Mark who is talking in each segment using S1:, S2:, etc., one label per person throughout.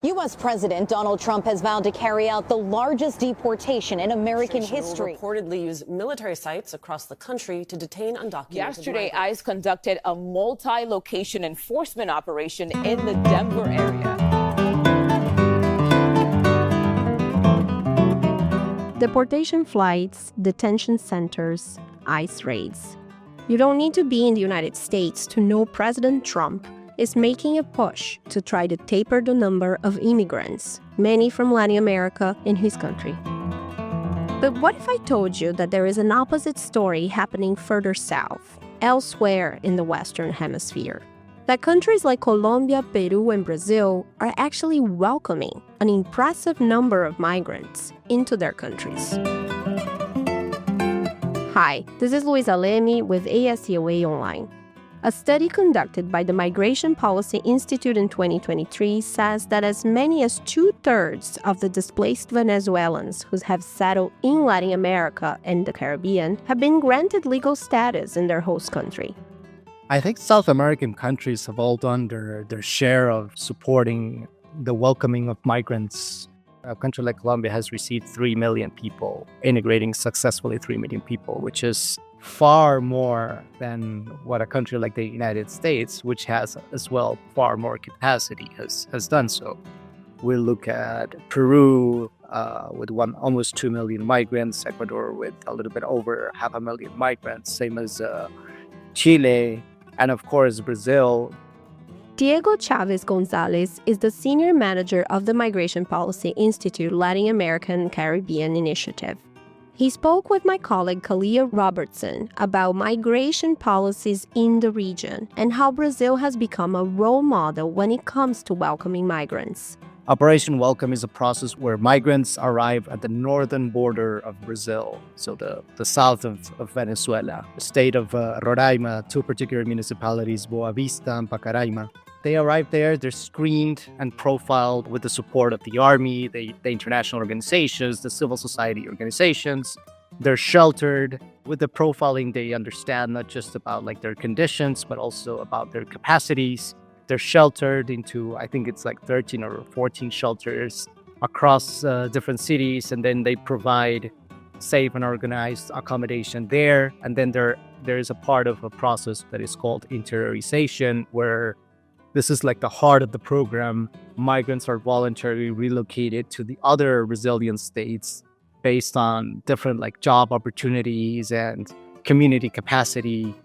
S1: U.S. President Donald Trump has vowed to carry out the largest deportation in American history.
S2: Will reportedly use military sites across the country to detain undocumented
S3: Yesterday,
S2: migrants.
S3: ICE conducted a multi-location enforcement operation in the Denver area.
S4: Deportation flights, detention centers, ICE raids. You don't need to be in the United States to know President Trump is making a push to try to taper the number of immigrants, many from Latin America, in his country. But what if I told you that there is an opposite story happening further south, elsewhere in the Western Hemisphere? That countries like Colombia, Peru, and Brazil are actually welcoming an impressive number of migrants into their countries. Hi, this is Luisa Leme with COA Online. A study conducted by the Migration Policy Institute in 2023 says that as many as 2/3 of the displaced Venezuelans who have settled in Latin America and the Caribbean have been granted legal status in their host country.
S5: I think South American countries have all done their share of supporting the welcoming of migrants. A country like Colombia has received 3 million people, integrating successfully 3 million people, which is far more than what a country like the United States, which has as well far more capacity, has done so. We look at Peru with almost 2 million migrants, Ecuador with a little bit over 500,000 migrants, same as Chile, and of course Brazil.
S4: Diego Chaves-González is the Senior Manager of the Migration Policy Institute Latin American Caribbean Initiative. He spoke with my colleague Kalia Robertson about migration policies in the region and how Brazil has become a role model when it comes to welcoming migrants.
S5: Operation Welcome is a process where migrants arrive at the northern border of Brazil, so the south of Venezuela, the state of Roraima, two particular municipalities, Boa Vista and Pacaraima. They arrive there, they're screened and profiled with the support of the army, the international organizations, the civil society organizations. They're sheltered. With the profiling, they understand not just about their conditions, but also about their capacities. They're sheltered into, I think it's 13 or 14 shelters across different cities, and then they provide safe and organized accommodation there. And then there is a part of a process that is called interiorization, where this is the heart of the program. Migrants are voluntarily relocated to the other Brazilian states based on different job opportunities and community capacity.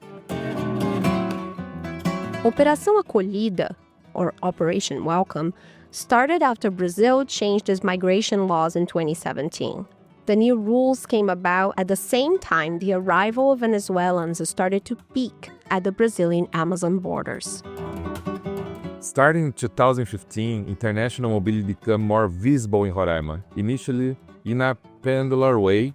S4: Operação Acolhida, or Operation Welcome, started after Brazil changed its migration laws in 2017. The new rules came about at the same time the arrival of Venezuelans started to peak at the Brazilian Amazon borders.
S6: Starting in 2015, international mobility became more visible in Roraima. Initially, in a pendular way,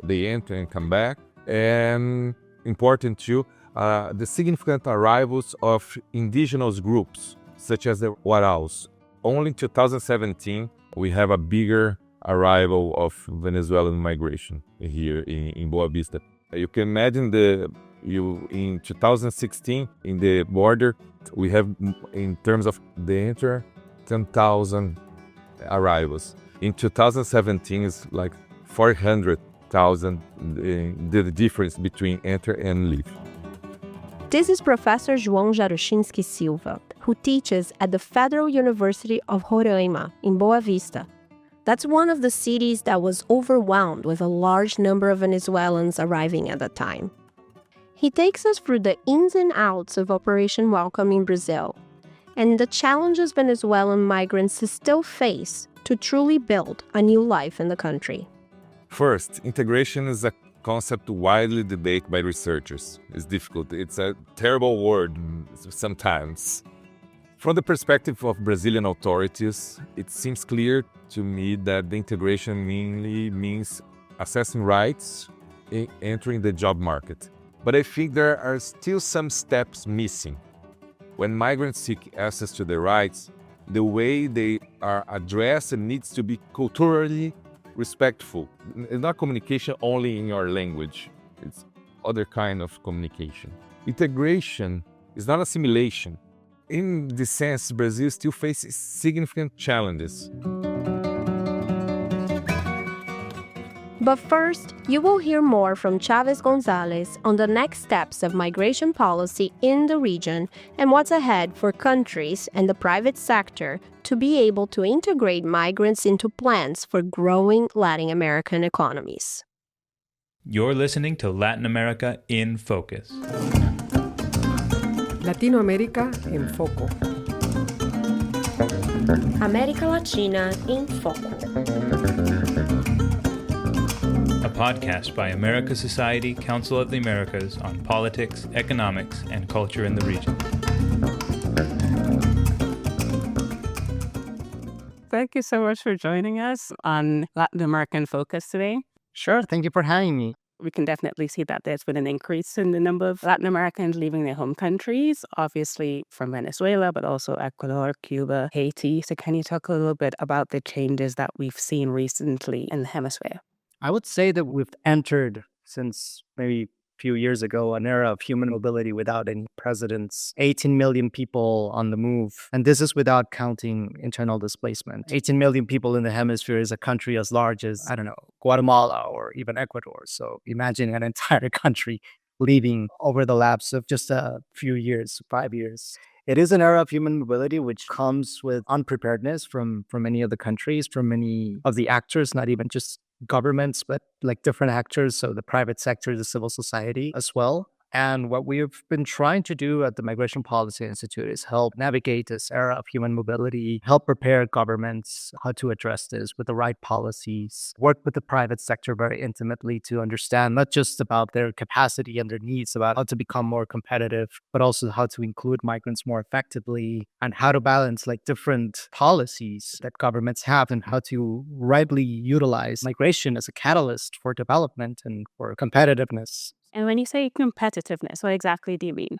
S6: they enter and come back. And important too, the significant arrivals of indigenous groups, such as the Waraus. Only in 2017, we have a bigger arrival of Venezuelan migration here in Boa Vista. You can imagine in 2016, in the border, we have, in terms of the enter, 10,000 arrivals. In 2017, it's 400,000, the difference between enter and leave.
S4: This is Professor João Jarochinski Silva, who teaches at the Federal University of Roraima in Boa Vista. That's one of the cities that was overwhelmed with a large number of Venezuelans arriving at the time. He takes us through the ins and outs of Operation Welcome in Brazil and the challenges Venezuelan migrants still face to truly build a new life in the country.
S6: First, integration is a concept widely debated by researchers. It's difficult. It's a terrible word sometimes. From the perspective of Brazilian authorities, it seems clear to me that the integration mainly means assessing rights and entering the job market. But I think there are still some steps missing. When migrants seek access to their rights, the way they are addressed needs to be culturally respectful. It's not communication only in your language. It's other kind of communication. Integration is not assimilation. In this sense, Brazil still faces significant challenges.
S4: But first, you will hear more from Chaves-González on the next steps of migration policy in the region and what's ahead for countries and the private sector to be able to integrate migrants into plans for growing Latin American economies.
S7: You're listening to Latin America in Focus.
S8: Latinoamérica en Foco.
S4: América Latina em Foco.
S7: A podcast by America Society, Council of the Americas on politics, economics, and culture in the region.
S9: Thank you so much for joining us on Latin American Focus today.
S5: Sure, thank you for having me.
S9: We can definitely see that there's been an increase in the number of Latin Americans leaving their home countries, obviously from Venezuela, but also Ecuador, Cuba, Haiti. So can you talk a little bit about the changes that we've seen recently in the hemisphere?
S5: I would say that we've entered, since maybe a few years ago, an era of human mobility without any precedents. 18 million people on the move. And this is without counting internal displacement. 18 million people in the hemisphere is a country as large as, I don't know, Guatemala or even Ecuador. So imagine an entire country leaving over the lapse of just a few years, 5 years. It is an era of human mobility, which comes with unpreparedness from many of the countries, from many of the actors, not even just governments, but like different actors. So the private sector, the civil society as well. And what we've been trying to do at the Migration Policy Institute is help navigate this era of human mobility, help prepare governments how to address this with the right policies, work with the private sector very intimately to understand not just about their capacity and their needs, about how to become more competitive, but also how to include migrants more effectively and how to balance like different policies that governments have and how to rightly utilize migration as a catalyst for development and for competitiveness.
S9: And when you say competitiveness, what exactly do you mean?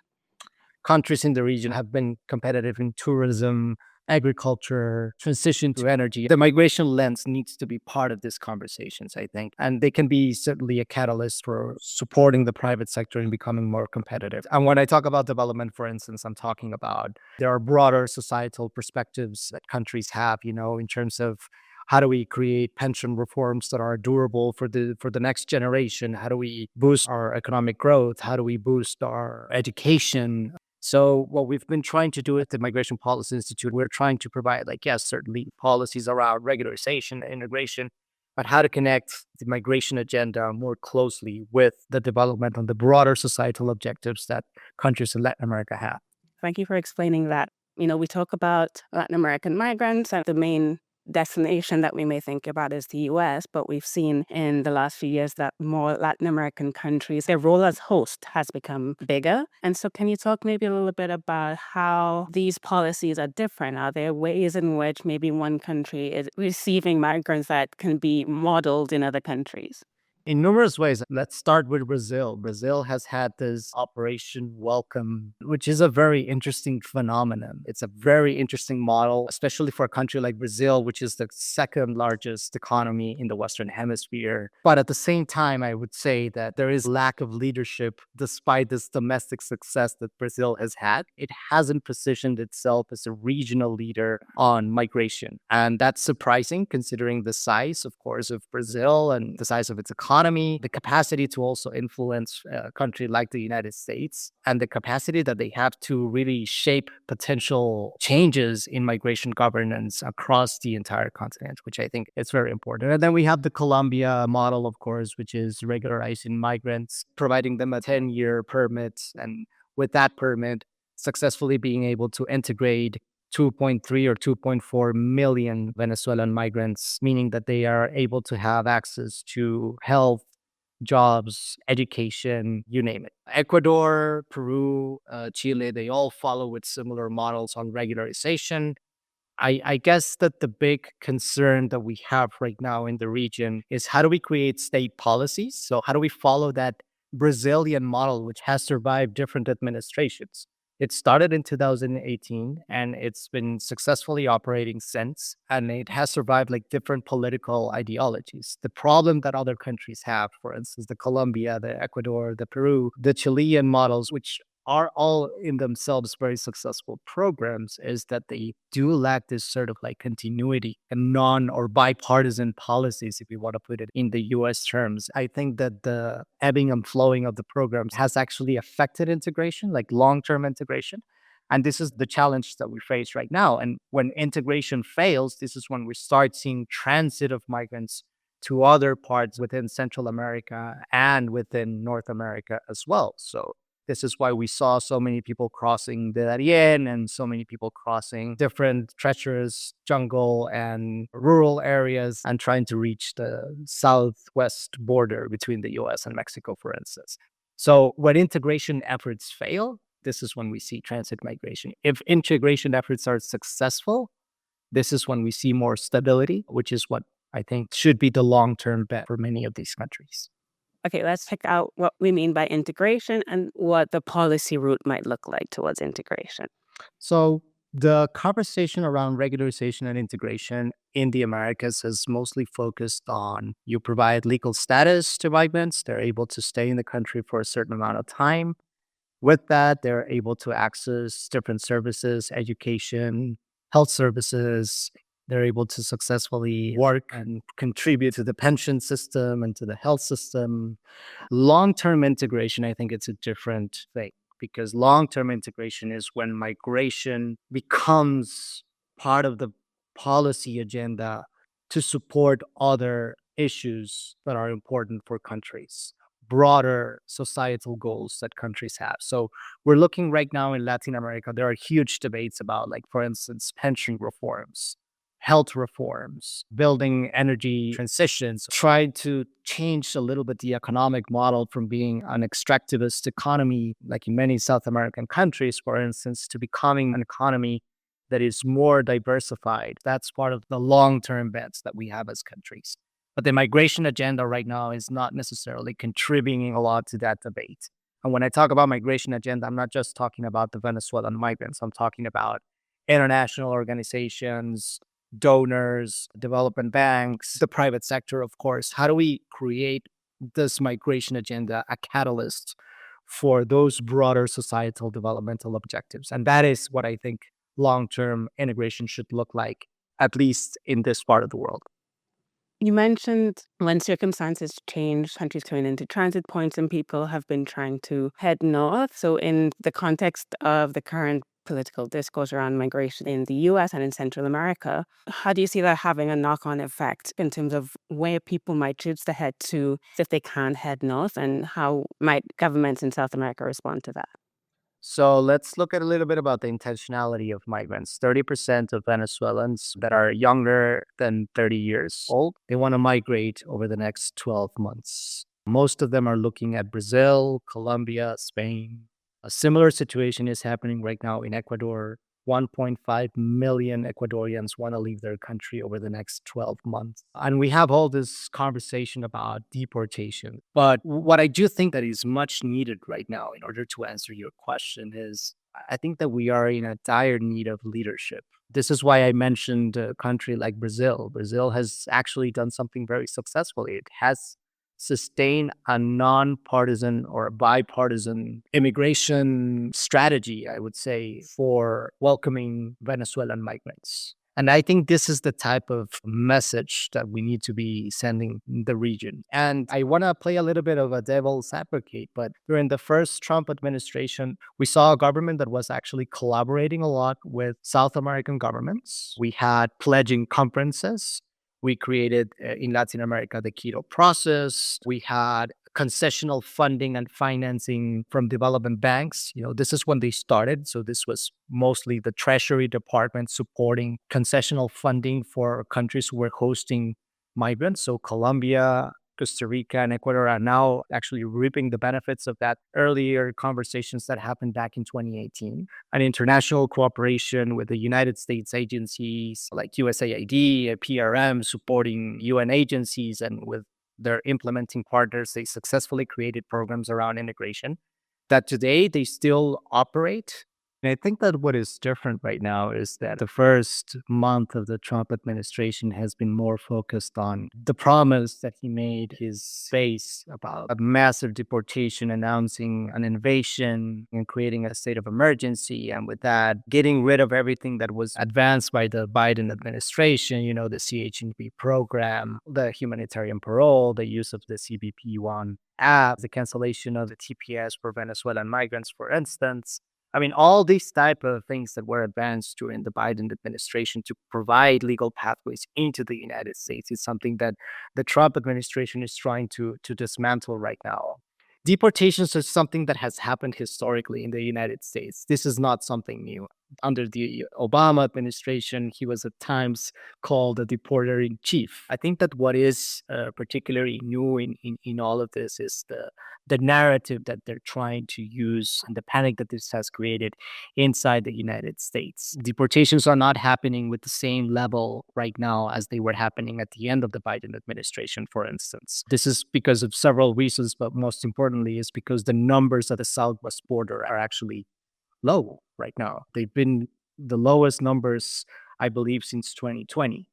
S5: Countries in the region have been competitive in tourism, agriculture, transition to energy. The migration lens needs to be part of these conversations, I think. And they can be certainly a catalyst for supporting the private sector in becoming more competitive. And when I talk about development, for instance, I'm talking about there are broader societal perspectives that countries have, in terms of how do we create pension reforms that are durable for the next generation? How do we boost our economic growth? How do we boost our education? So what we've been trying to do at the Migration Policy Institute, we're trying to provide, certainly policies around regularization, integration, but how to connect the migration agenda more closely with the development and the broader societal objectives that countries in Latin America have.
S9: Thank you for explaining that. We talk about Latin American migrants and the main destination that we may think about is the US, but we've seen in the last few years that more Latin American countries, their role as host has become bigger. And so can you talk maybe a little bit about how these policies are different? Are there ways in which maybe one country is receiving migrants that can be modeled in other countries?
S5: In numerous ways. Let's start with Brazil. Brazil has had this Operation Welcome, which is a very interesting phenomenon. It's a very interesting model, especially for a country like Brazil, which is the second largest economy in the Western Hemisphere. But at the same time, I would say that there is lack of leadership despite this domestic success that Brazil has had. It hasn't positioned itself as a regional leader on migration. And that's surprising considering the size, of course, of Brazil and the size of its economy, the capacity to also influence a country like the United States, and the capacity that they have to really shape potential changes in migration governance across the entire continent, which I think is very important. And then we have the Colombia model, of course, which is regularizing migrants, providing them a 10-year permit, and with that permit, successfully being able to integrate 2.3 or 2.4 million Venezuelan migrants, meaning that they are able to have access to health, jobs, education, you name it. Ecuador, Peru, Chile, they all follow with similar models on regularization. I guess that the big concern that we have right now in the region is how do we create state policies? So how do we follow that Brazilian model, which has survived different administrations? It started in 2018 and it's been successfully operating since, and it has survived like different political ideologies. The problem that other countries have, for instance, the Colombia, the Ecuador, the Peru, the Chilean models, which are all in themselves very successful programs is that they do lack this sort of like continuity and non or bipartisan policies, if you want to put it in the US terms. I think that the ebbing and flowing of the programs has actually affected integration, like long-term integration. And this is the challenge that we face right now. And when integration fails, this is when we start seeing transit of migrants to other parts within Central America and within North America as well. So this is why we saw so many people crossing the Darien and so many people crossing different treacherous jungle and rural areas and trying to reach the southwest border between the US and Mexico, for instance. So when integration efforts fail, this is when we see transit migration. If integration efforts are successful, this is when we see more stability, which is what I think should be the long-term bet for many of these countries.
S9: Okay, let's check out what we mean by integration and what the policy route might look like towards integration.
S5: So the conversation around regularization and integration in the Americas is mostly focused on you provide legal status to migrants. They're able to stay in the country for a certain amount of time. With that, they're able to access different services, education, health services. They're able to successfully work and contribute to the pension system and to the health system. Long-term integration, I think it's a different thing because long-term integration is when migration becomes part of the policy agenda to support other issues that are important for countries, broader societal goals that countries have. So we're looking right now in Latin America, there are huge debates about, like, for instance, pension reforms, health reforms, building energy transitions, trying to change a little bit the economic model from being an extractivist economy, like in many South American countries, for instance, to becoming an economy that is more diversified. That's part of the long-term bets that we have as countries. But the migration agenda right now is not necessarily contributing a lot to that debate. And when I talk about migration agenda, I'm not just talking about the Venezuelan migrants. I'm talking about international organizations, donors, development banks, the private sector, of course. How do we create this migration agenda a catalyst for those broader societal developmental objectives? And that is what I think long-term integration should look like, at least in this part of the world.
S9: You mentioned when circumstances change, countries turn into transit points and people have been trying to head north. So in the context of the current political discourse around migration in the US and in Central America, how do you see that having a knock-on effect in terms of where people might choose to head to if they can't head north, and how might governments in South America respond to that?
S5: So let's look at a little bit about the intentionality of migrants. 30% of Venezuelans that are younger than 30 years old, they want to migrate over the next 12 months. Most of them are looking at Brazil, Colombia, Spain. A similar situation is happening right now in Ecuador. 1.5 million Ecuadorians want to leave their country over the next 12 months. And we have all this conversation about deportation. But what I do think that is much needed right now in order to answer your question is I think that we are in a dire need of leadership. This is why I mentioned a country like Brazil. Brazil has actually done something very successfully. It has sustain a nonpartisan or a bipartisan immigration strategy, I would say, for welcoming Venezuelan migrants. And I think this is the type of message that we need to be sending in the region. And I want to play a little bit of a devil's advocate, but during the first Trump administration, we saw a government that was actually collaborating a lot with South American governments. We had pledging conferences. We created in Latin America the Quito process. We had concessional funding and financing from development banks. This is when they started. So this was mostly the Treasury Department supporting concessional funding for countries who were hosting migrants. So Colombia, Costa Rica, and Ecuador are now actually reaping the benefits of that earlier conversations that happened back in 2018. An international cooperation with the United States agencies like USAID, PRM, supporting UN agencies, and with their implementing partners, they successfully created programs around integration that today they still operate And I think that what is different right now is that the first month of the Trump administration has been more focused on the promise that he made his base about a massive deportation, announcing an invasion and creating a state of emergency. And with that, getting rid of everything that was advanced by the Biden administration, the CHNP program, the humanitarian parole, the use of the CBP-1 app, the cancellation of the TPS for Venezuelan migrants, for instance. I mean, all these type of things that were advanced during the Biden administration to provide legal pathways into the United States is something that the Trump administration is trying to dismantle right now. Deportations are something that has happened historically in the United States. This is not something new. Under the Obama administration, he was at times called the deporter in chief. I think that what is particularly new in all of this is the narrative that they're trying to use and the panic that this has created inside the United States. Deportations are not happening with the same level right now as they were happening at the end of the Biden administration, for instance. This is because of several reasons, but most importantly is because the numbers at the southwest border are actually low right now. They've been the lowest numbers, I believe, since 2020.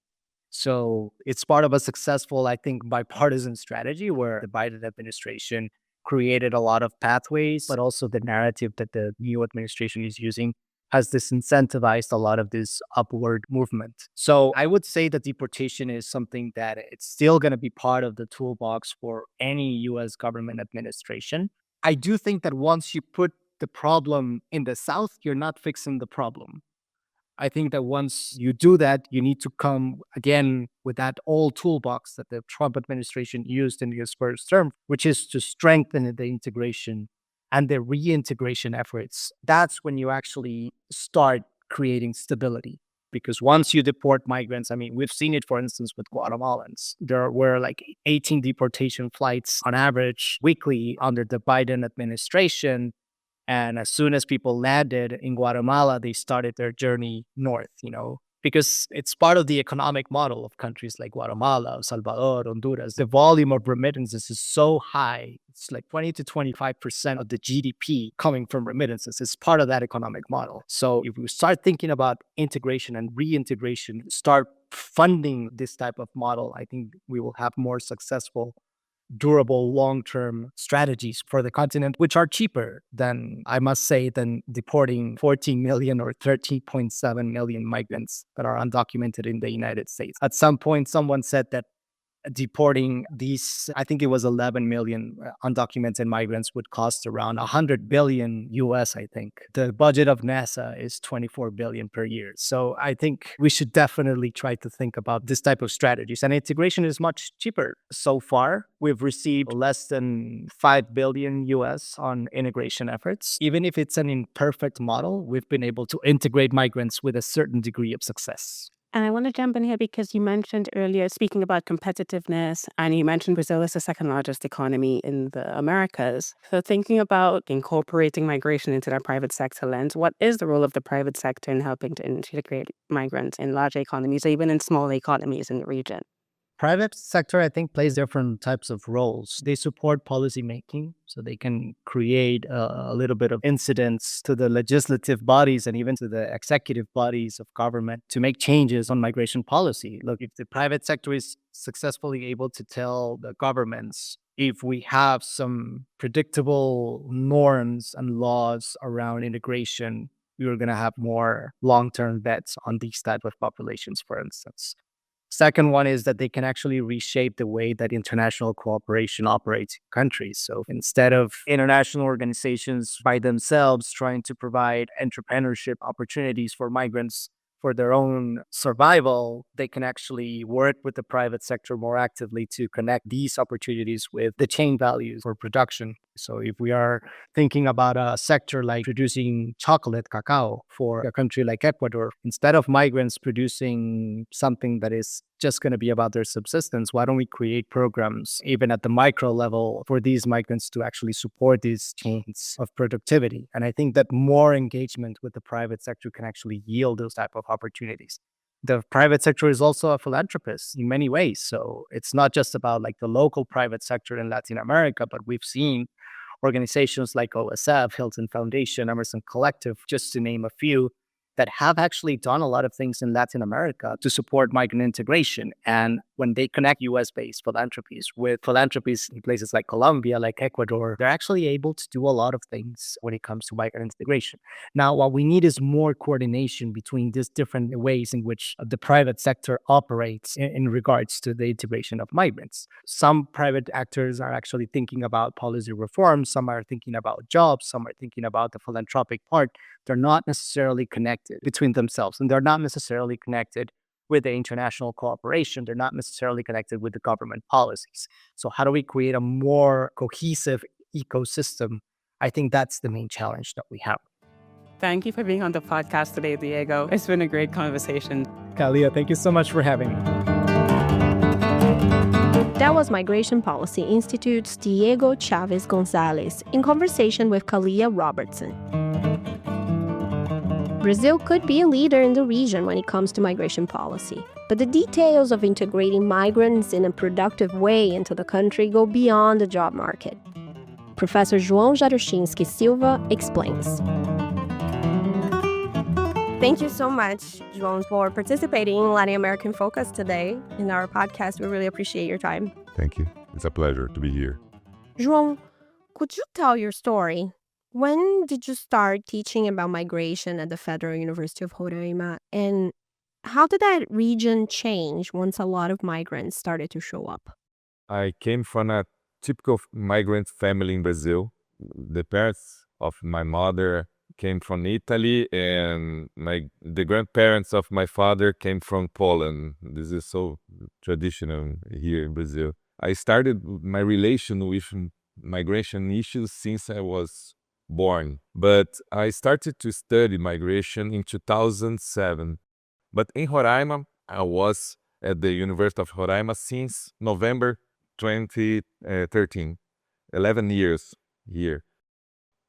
S5: So it's part of a successful, I think, bipartisan strategy where the Biden administration created a lot of pathways, but also the narrative that the new administration is using has disincentivized a lot of this upward movement. So I would say that deportation is something that it's still going to be part of the toolbox for any US government administration. I do think that once you put the problem in the South, you're not fixing the problem. I think that once you do that, you need to come again with that old toolbox that the Trump administration used in his first term, which is to strengthen the integration and the reintegration efforts. That's when you actually start creating stability. Because once you deport migrants, I mean, we've seen it, for instance, with Guatemalans. There were like 18 deportation flights on average weekly under the Biden administration. And as soon as people landed in Guatemala, they started their journey north, because it's part of the economic model of countries like Guatemala, El Salvador, Honduras. The volume of remittances is so high. It's like 20 to 25% of the GDP coming from remittances. It's part of that economic model. So if we start thinking about integration and reintegration, start funding this type of model, I think we will have more successful, durable, long-term strategies for the continent, which are cheaper than, I must say, than deporting 14 million or 13.7 million migrants that are undocumented in the United States. At some point, someone said that deporting these, I think it was 11 million undocumented migrants would cost around 100 billion US, I think. The budget of NASA is 24 billion per year. So I think we should definitely try to think about this type of strategies. And integration is much cheaper. So far, we've received less than 5 billion US on integration efforts. Even if it's an imperfect model, we've been able to integrate migrants with a certain degree of success.
S9: And I want to jump in here because you mentioned earlier, speaking about competitiveness, and you mentioned Brazil is the second largest economy in the Americas. So thinking about incorporating migration into that private sector lens, what is the role of the private sector in helping to integrate migrants in larger economies, or even in smaller economies in the region?
S5: Private sector, I think, plays different types of roles. They support policy making, so they can create a little bit of incidence to the legislative bodies and even to the executive bodies of government to make changes on migration policy. Look, if the private sector is successfully able to tell the governments, if we have some predictable norms and laws around integration, we are going to have more long-term bets on these type of populations, for instance. Second one is that they can actually reshape the way that international cooperation operates in countries. So instead of international organizations by themselves trying to provide entrepreneurship opportunities for migrants for their own survival, they can actually work with the private sector more actively to connect these opportunities with the chain values for production. So if we are thinking about a sector like producing chocolate, cacao, for a country like Ecuador, instead of migrants producing something that is just going to be about their subsistence, why don't we create programs, even at the micro level, for these migrants to actually support these chains of productivity? And I think that more engagement with the private sector can actually yield those type of opportunities. The private sector is also a philanthropist in many ways. So it's not just about like the local private sector in Latin America, but we've seen organizations like OSF, Hilton Foundation, Emerson Collective, just to name a few, that have actually done a lot of things in Latin America to support migrant integration. And when they connect US-based philanthropies with philanthropies in places like Colombia, like Ecuador, they're actually able to do a lot of things when it comes to migrant integration. Now, what we need is more coordination between these different ways in which the private sector operates in regards to the integration of migrants. Some private actors are actually thinking about policy reform, some are thinking about jobs, some are thinking about the philanthropic part. They're not necessarily connected between themselves, and they're not necessarily connected with the international cooperation. They're not necessarily connected with the government policies. So how do we create a more cohesive ecosystem? I think that's the main challenge that we have.
S9: Thank you for being on the podcast today, Diego. It's been a great conversation.
S5: Kalia, thank you so much for having me.
S4: That was Migration Policy Institute's Diego Chaves-González in conversation with Kalia Robertson. Brazil could be a leader in the region when it comes to migration policy, but the details of integrating migrants in a productive way into the country go beyond the job market. Professor João Jarochinski Silva explains. Thank you so much, João, for participating in Latin American Focus today in our podcast. We really appreciate your time.
S6: Thank you. It's a pleasure to be here.
S4: João, could you tell your story? When did you start teaching about migration at the Federal University of Roraima? And how did that region change once a lot of migrants started to show up?
S6: I came from a typical migrant family in Brazil. The parents of my mother came from Italy, and the grandparents of my father came from Poland. This is so traditional here in Brazil. I started my relation with migration issues since I was born, but I started to study migration in 2007. But in Roraima, I was at the University of Roraima since November 2013, 11 years here.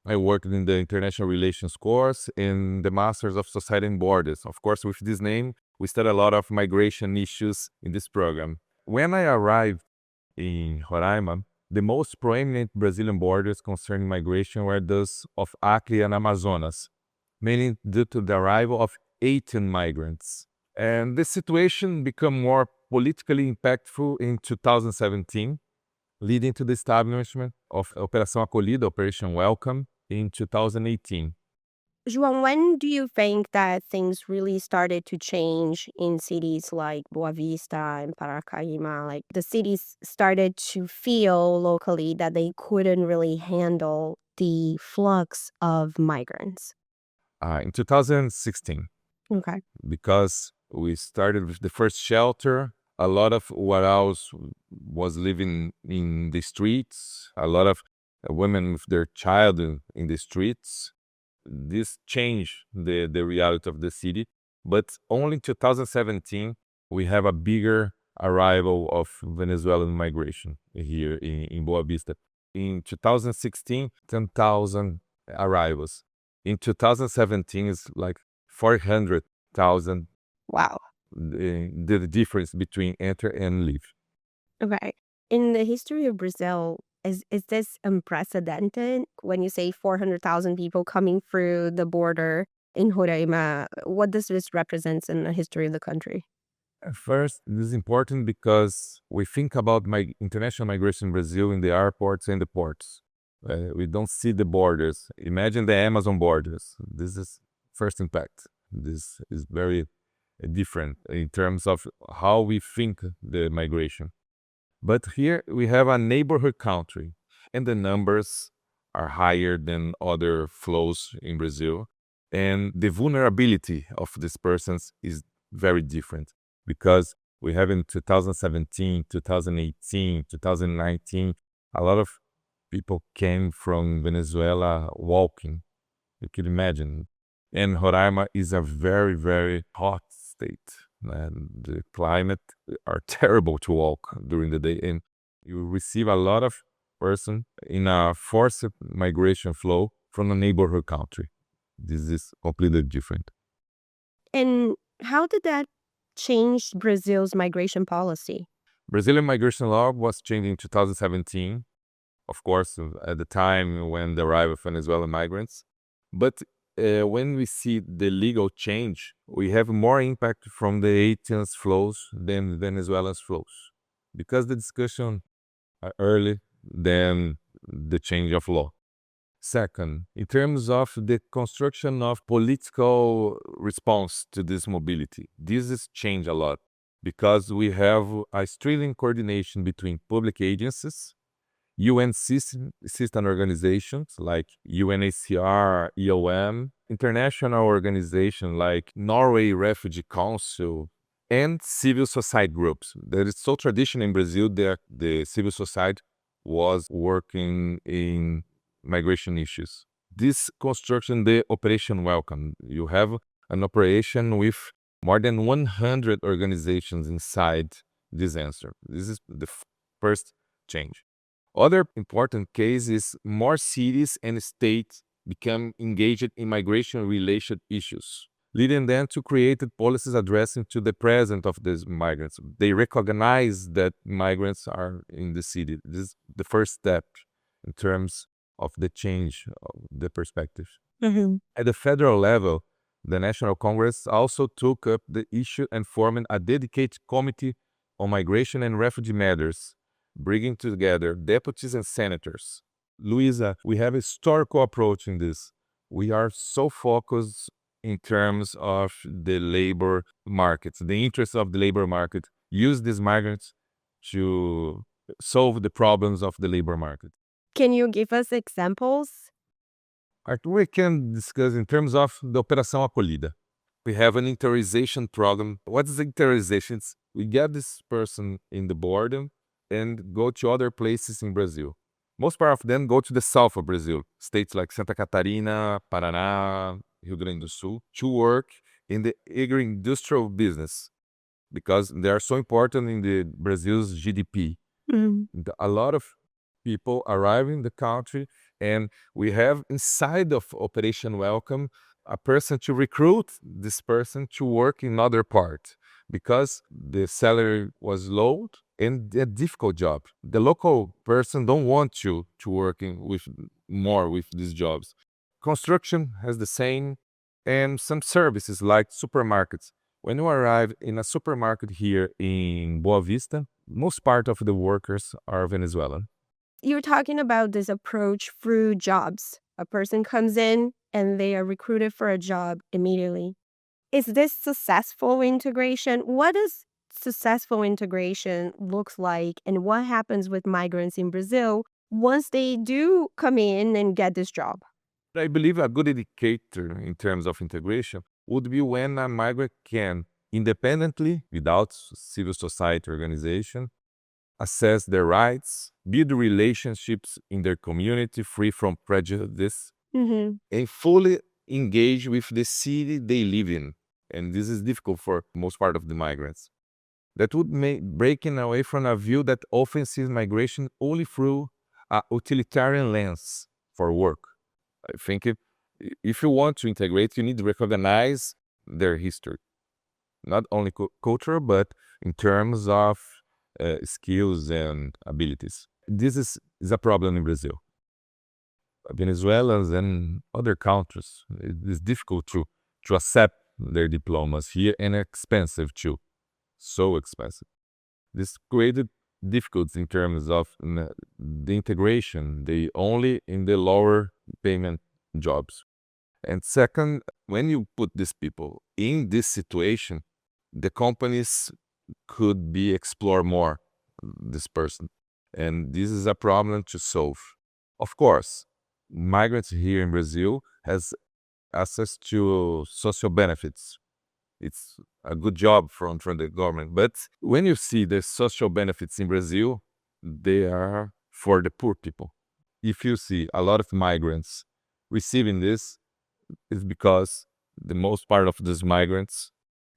S6: I worked in the International Relations course in the Masters of Society and Borders. Of course, with this name, we study a lot of migration issues in this program. When I arrived in Roraima, the most prominent Brazilian borders concerning migration were those of Acre and Amazonas, mainly due to the arrival of 18 migrants. And this situation became more politically impactful in 2017, leading to the establishment of Operação Acolhida, Operation Welcome, in 2018.
S4: João, when do you think that things really started to change in cities like Boa Vista and Paracaíma? Like the cities started to feel locally that they couldn't really handle the flux of migrants.
S6: In 2016.
S4: Okay.
S6: Because we started with the first shelter, a lot of Waraus was living in the streets, a lot of women with their child in the streets. This changed the reality of the city, but only in 2017 we have a bigger arrival of Venezuelan migration here in Boa Vista. In 2016, 10,000 arrivals. In 2017, it's like 400,000.
S4: Wow.
S6: The difference between enter and leave.
S4: Okay. In the history of Brazil, is this unprecedented? When you say 400,000 people coming through the border in Roraima, what does this represent in the history of the country?
S6: First, this is important because we think about international migration in Brazil in the airports and the ports. We don't see the borders. Imagine the Amazon borders. This is first impact. This is very different in terms of how we think the migration. But here we have a neighborhood country, and the numbers are higher than other flows in Brazil. And the vulnerability of these persons is very different because we have in 2017, 2018, 2019, a lot of people came from Venezuela walking. You can imagine. And Roraima is a very, very hot state. And the climate are terrible to walk during the day. And you receive a lot of person in a forced migration flow from a neighborhood country. This is completely different.
S4: And how did that change Brazil's migration policy?
S6: Brazilian migration law was changed in 2017. of course, at the time when the arrival of Venezuelan migrants. But when we see the legal change, we have more impact from the Haitians flows than Venezuelans flows, because the discussion are early than the change of law. Second, in terms of the construction of political response to this mobility, this has changed a lot because we have a strong coordination between public agencies, UN system organizations like UNHCR, EOM, international organizations like Norway Refugee Council, and civil society groups. That is so traditional in Brazil that the civil society was working in migration issues. This construction, the Operation Welcome, you have an operation with more than 100 organizations inside this answer. This is the first change. Other important case is more cities and states become engaged in migration-related issues, leading them to create policies addressing to the present of these migrants. They recognize that migrants are in the city. This is the first step in terms of the change of the perspective. At the federal level, the National Congress also took up the issue and formed a dedicated committee on migration and refugee matters, bringing together deputies and senators. Luisa, we have a historical approach in this. We are so focused in terms of the labor markets, the interests of the labor market, use these migrants to solve the problems of the labor market.
S4: Can you give us examples?
S6: We can discuss in terms of the Operação Acolhida. We have an interiorization program. What is interiorization? We get this person in the border and go to other places in Brazil. Most part of them go to the south of Brazil, states like Santa Catarina, Paraná, Rio Grande do Sul, to work in the agro-industrial business because they are so important in the Brazil's GDP. A lot of people arrive in the country, and we have inside of Operation Welcome a person to recruit this person to work in other part because the salary was low and a difficult job. The local person don't want you to working with more with these jobs. Construction has the same, and some services like supermarkets. When you arrive in a supermarket here in Boa Vista, most part of the workers are Venezuelan.
S4: You're talking about this approach through jobs. A person comes in and they are recruited for a job immediately. Is this successful integration? What does successful integration looks like, and what happens with migrants in Brazil once they do come in and get this job?
S6: I believe a good indicator in terms of integration would be when a migrant can independently, without civil society organization, assess their rights, build relationships in their community free from prejudice, and fully engage with the city they live in. And this is difficult for most part of the migrants. That would make breaking away from a view that often sees migration only through a utilitarian lens for work. I think if you want to integrate, you need to recognize their history, not only culture, but in terms of skills and abilities. This is a problem in Brazil. Venezuelans and other countries, it is difficult to accept their diplomas here, and expensive too. So expensive. This created difficulties in terms of the integration, they only in the lower payment jobs. And second, when you put these people in this situation, the companies could be explore more this person. And this is a problem to solve. Of course, migrants here in Brazil has access to social benefits. It's a good job from the government. But when you see the social benefits in Brazil, they are for the poor people. If you see a lot of migrants receiving this, it's because the most part of these migrants,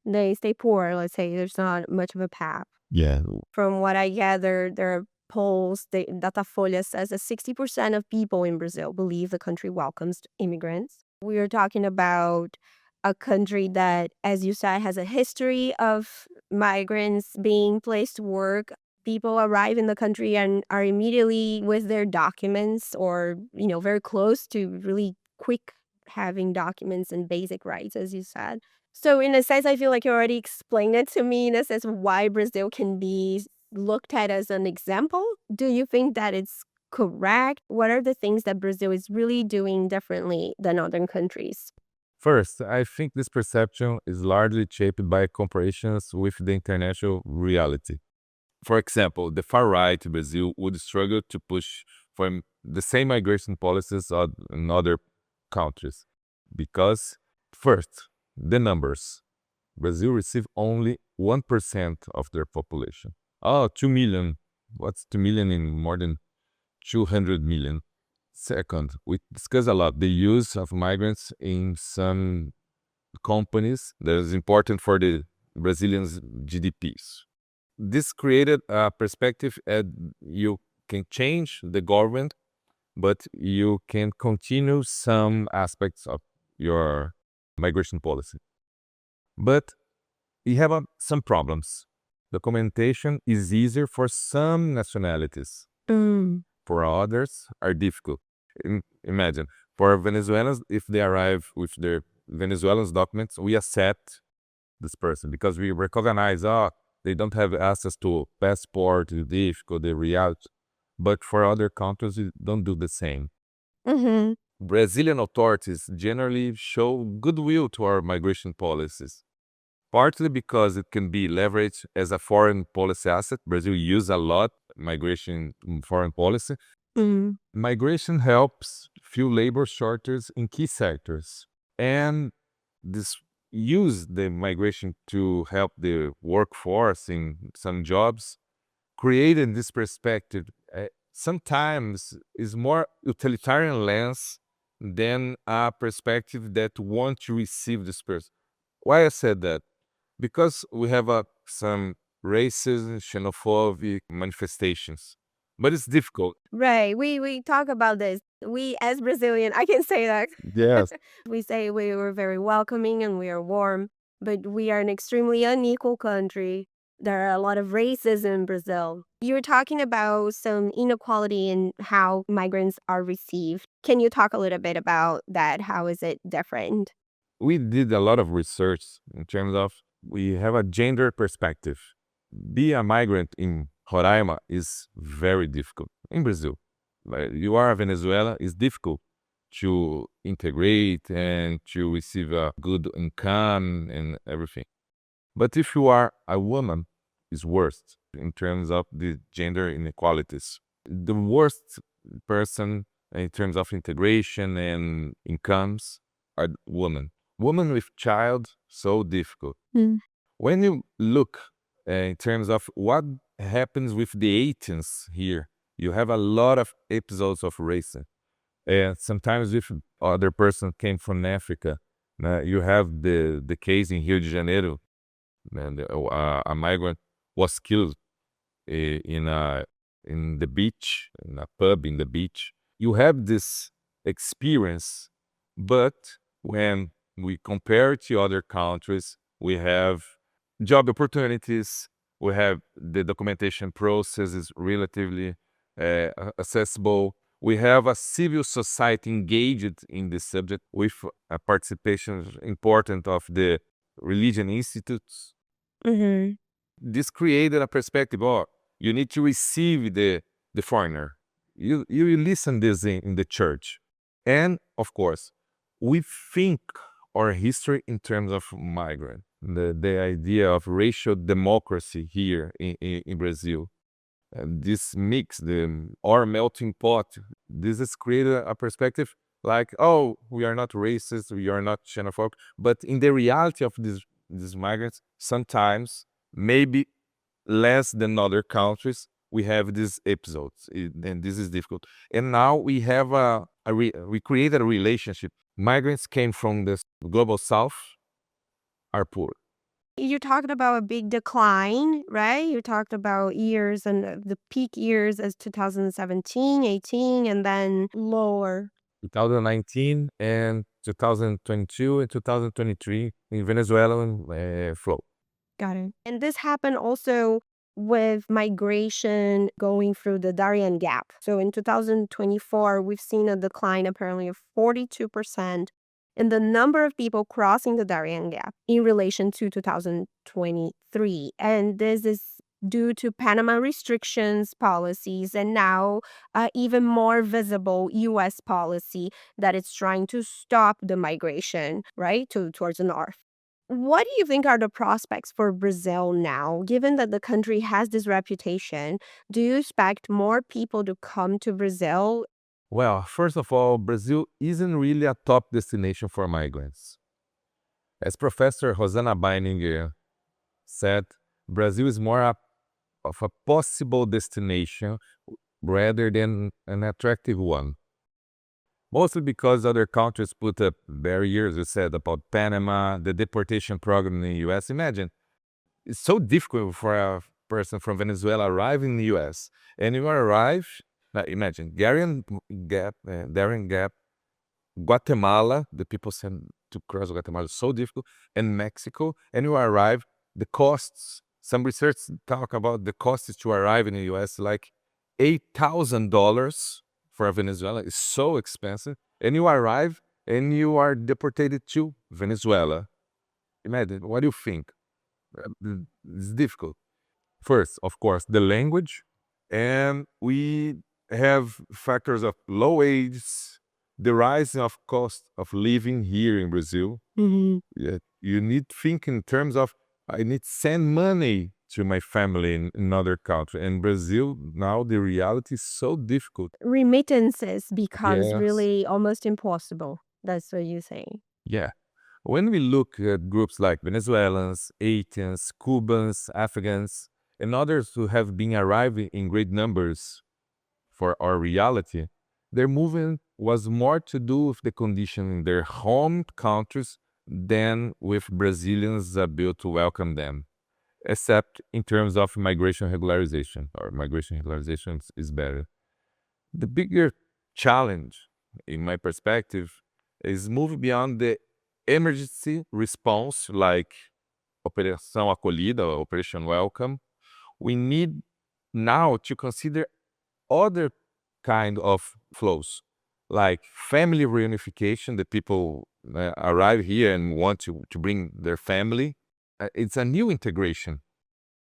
S4: They stay poor, let's say. There's not much of a path.
S6: yeah,
S4: From what I gather, there are polls, Datafolha says that 60% of people in Brazil believe the country welcomes immigrants. We are talking about a country that, as you said, has a history of migrants being placed to work. people arrive in the country and are immediately with their documents or, very close to really quick having documents and basic rights, as you said. So in a sense, I feel like you already explained it to me in a sense of why Brazil can be looked at as an example. Do you think that it's correct? What are the things that Brazil is really doing differently than other countries?
S6: First, I think this perception is largely shaped by comparisons with the international reality. For example, the far right Brazil would struggle to push for the same migration policies in other countries because, first, the numbers. Brazil receives only 1% of their population. Oh, 2 million. What's 2 million in more than 200 million? Second, we discuss a lot the use of migrants in some companies that is important for the Brazilians' GDPs. This created a perspective that you can change the government, but you can continue some aspects of your migration policy. But we have some problems. Documentation is easier for some nationalities. For others, are difficult. Imagine, for Venezuelans, if they arrive with their Venezuelan documents, we accept this person because we recognize, they don't have access to passport, it's difficult, they react. But for other countries, we don't do the same. Brazilian authorities generally show goodwill to our migration policies, partly because it can be leveraged as a foreign policy asset. Brazil uses a lot migration in foreign policy. Migration helps fill labor shortages in key sectors, and this use the migration to help the workforce in some jobs, creating this perspective sometimes is more utilitarian lens than a perspective that want to receive this person. Why I said that? Because we have some racism, xenophobic manifestations, but it's difficult.
S4: Right. We talk about this. We, as Brazilian, I can say that.
S6: Yes.
S4: We say we were very welcoming and we are warm, but we are an extremely unequal country. There are a lot of racism in Brazil. You're talking about some inequality in how migrants are received. Can you talk a little bit about that? How is it different?
S6: We did a lot of research in terms of we have a gender perspective. Be a migrant in Roraima is very difficult. In Brazil, you are a Venezuela, it's difficult to integrate and to receive a good income and everything. But if you are a woman, it's worse in terms of the gender inequalities. The worst person in terms of integration and incomes are women. Women with child, so difficult. When you look in terms of what happens with the Haitians here, you have a lot of episodes of racism. And sometimes if other person came from Africa, you have the case in Rio de Janeiro, and a migrant was killed in the beach, in a pub in the beach. You have this experience, but when we compare it to other countries, we have job opportunities, we have the documentation process is relatively accessible. We have a civil society engaged in this subject with a participation important of the religion institutes. This created a perspective, you need to receive the foreigner. You listen this in the church. And of course, we think our history in terms of migrant, the idea of racial democracy here in Brazil. This mix, our melting pot, this has created a perspective like, we are not racist, we are not xenophobic. But in the reality of these migrants, sometimes, maybe less than other countries, we have these episodes, and this is difficult. And now we have we created a relationship. Migrants came from the global south, are poor.
S4: You talked about a big decline, right? You talked about years and the peak years as 2017, 18, and then lower.
S6: 2019 and 2022 and 2023 in Venezuelan flow.
S4: Got it. And this happened also with migration going through the Darien Gap. So in 2024, we've seen a decline apparently of 42% in the number of people crossing the Darien Gap in relation to 2023. And this is due to Panama restrictions policies and now even more visible U.S. policy that it's trying to stop the migration, right, towards the north. What do you think are the prospects for Brazil now, given that the country has this reputation? Do you expect more people to come to Brazil?
S6: Well, first of all, Brazil isn't really a top destination for migrants. As Professor Rosana Beininger said, Brazil is more of a possible destination rather than an attractive one. Mostly because other countries put up barriers, you said, about Panama, the deportation program in the U.S. Imagine, it's so difficult for a person from Venezuela arriving in the U.S. And you arrive, now imagine, Darien Gap, Guatemala, the people send to cross Guatemala is so difficult, and Mexico, and you arrive, the costs, some research talk about the costs to arrive in the U.S. like $8,000 for Venezuela is so expensive, and you arrive and you are deported to Venezuela. Imagine, what do you think? It's difficult. First, of course, the language, and we have factors of low wages, the rise of cost of living here in Brazil. Yeah, you need to think in terms of, I need to send money to my family in another country. And Brazil, now the reality is so difficult.
S4: Remittances becomes
S6: Yes.
S4: really almost impossible. That's what you're saying.
S6: Yeah. When we look at groups like Venezuelans, Haitians, Cubans, Afghans, and others who have been arriving in great numbers for our reality, their movement was more to do with the condition in their home countries than with Brazilians' ability to welcome them, except in terms of migration regularization, or migration regularization is better. The bigger challenge, in my perspective, is moving beyond the emergency response like Operação Acolhida or Operation Welcome. We need now to consider other kind of flows, like family reunification, that people arrive here and want to bring their family. It's a new integration.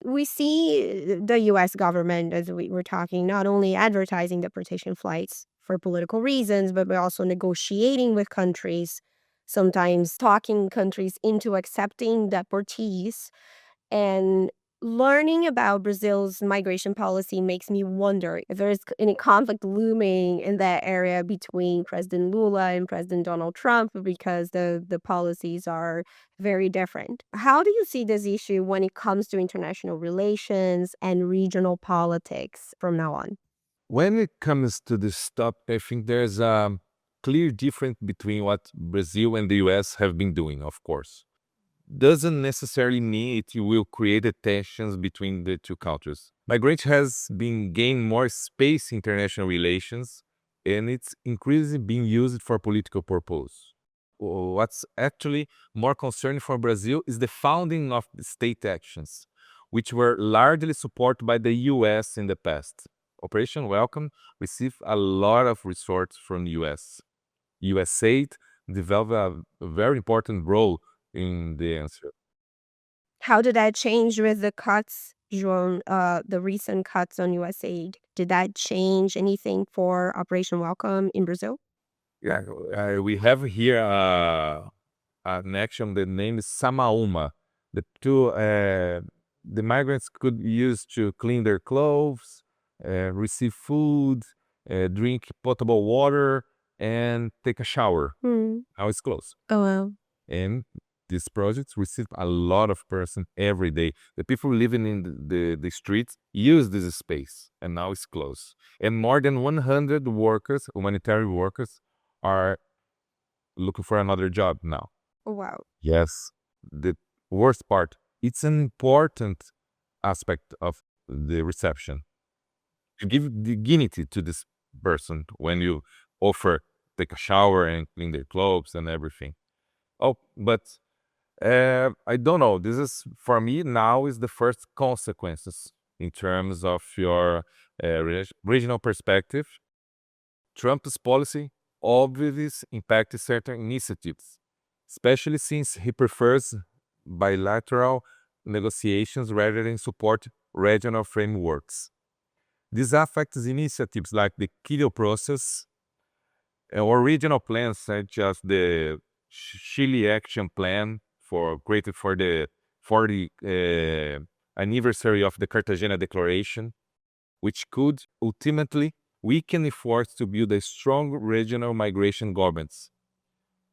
S4: We see the U.S. government, as we were talking, not only advertising deportation flights for political reasons, but we're also negotiating with countries, sometimes talking countries into accepting deportees. And learning about Brazil's migration policy makes me wonder if there's any conflict looming in that area between President Lula and President Donald Trump because the policies are very different. How do you see this issue when it comes to international relations and regional politics from now on?
S6: When it comes to this topic, I think there's a clear difference between what Brazil and the US have been doing, of course. Doesn't necessarily mean it will create tensions between the two countries. Migration has been gaining more space in international relations, and it's increasingly being used for political purpose. What's actually more concerning for Brazil is the founding of the state actions, which were largely supported by the US in the past. Operation Welcome received a lot of resources from the US. USAID developed a very important role in the answer.
S4: How did that change with the cuts, Joan, the recent cuts on USAID? Did that change anything for Operation Welcome in Brazil?
S6: Yeah, we have here an action. The name is Samauma. The migrants could use to clean their clothes, receive food, drink potable water, and take a shower. Now it's closed.
S4: Oh, wow.
S6: And this project received a lot of person every day. The people living in the streets use this space, and now it's closed. And more than 100 workers, humanitarian workers, are looking for another job now.
S4: Oh, wow.
S6: Yes. The worst part, it's an important aspect of the reception. You give dignity to this person when you offer take a shower and clean their clothes and everything. Oh, but I don't know. This is, for me, now is the first consequences in terms of your regional perspective. Trump's policy obviously impacts certain initiatives, especially since he prefers bilateral negotiations rather than support regional frameworks. This affects initiatives like the Quito process or regional plans such as the Chile Action Plan created for the 40th anniversary of the Cartagena Declaration, which could ultimately weaken efforts to build a strong regional migration governance.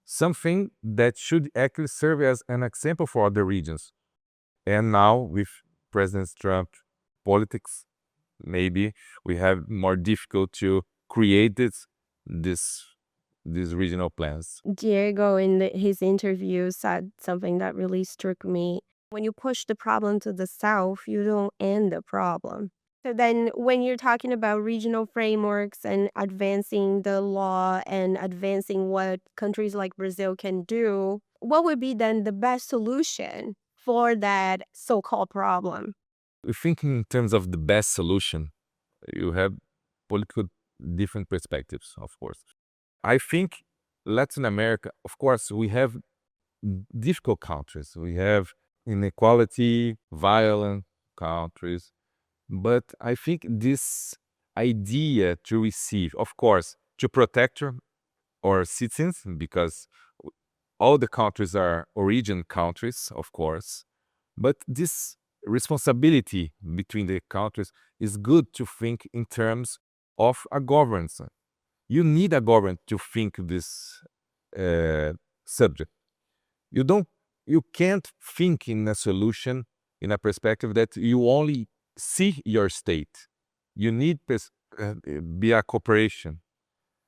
S6: Something that should actually serve as an example for other regions. And now with President Trump's politics, maybe we have more difficult to create these regional plans.
S4: Diego, in his interview, said something that really struck me. When you push the problem to the south, you don't end the problem. So then when you're talking about regional frameworks and advancing the law and advancing what countries like Brazil can do, what would be then the best solution for that so-called problem?
S6: I think in terms of the best solution, you have political different perspectives, of course. I think Latin America, of course, we have difficult countries. We have inequality, violent countries. But I think this idea to receive, of course, to protect our citizens, because all the countries are origin countries, of course. But this responsibility between the countries is good to think in terms of a governance. You need a government to think this subject. You can't think in a solution in a perspective that you only see your state. You need be a cooperation.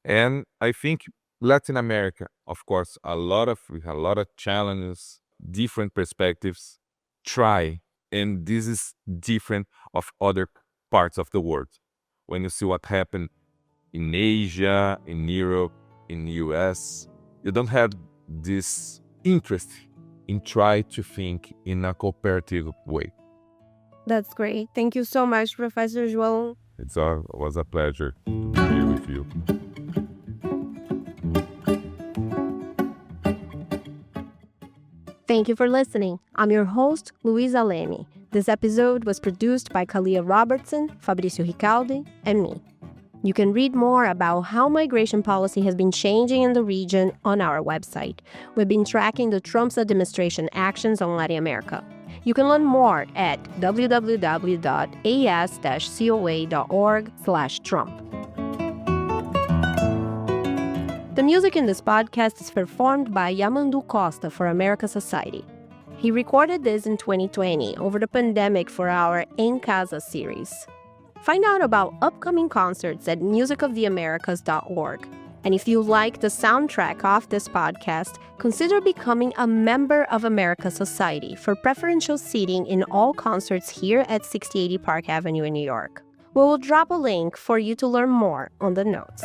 S6: And I think Latin America, of course, we have a lot of challenges, different perspectives, and this is different of other parts of the world. When you see what happened in Asia, in Europe, in the US, you don't have this interest in try to think in a cooperative way.
S4: That's great. Thank you so much, Professor João.
S6: It was a pleasure to be here with you.
S4: Thank you for listening. I'm your host, Luisa Leme. This episode was produced by Kalia Robertson, Fabricio Ricaldi, and me. You can read more about how migration policy has been changing in the region on our website. We've been tracking the Trump administration actions on Latin America. You can learn more at www.as-coa.org/Trump. The music in this podcast is performed by Yamandu Costa for America Society. He recorded this in 2020 over the pandemic for our En Casa series. Find out about upcoming concerts at musicoftheamericas.org. And if you like the soundtrack of this podcast, consider becoming a member of America Society for preferential seating in all concerts here at 6080 Park Avenue in New York. We will drop a link for you to learn more on the notes.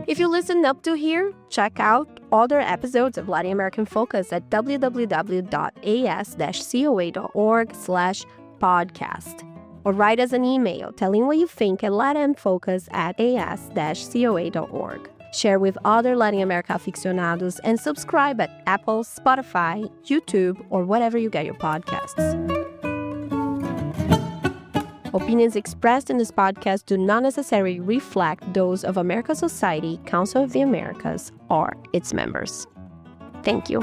S4: If you listened up to here, check out other episodes of Latin American Focus at www.as-coa.org/podcast. Or write us an email telling what you think at latinfocus@as-coa.org. Share with other Latin America aficionados and subscribe at Apple, Spotify, YouTube, or wherever you get your podcasts. Opinions expressed in this podcast do not necessarily reflect those of America Society, Council of the Americas, or its members. Thank you.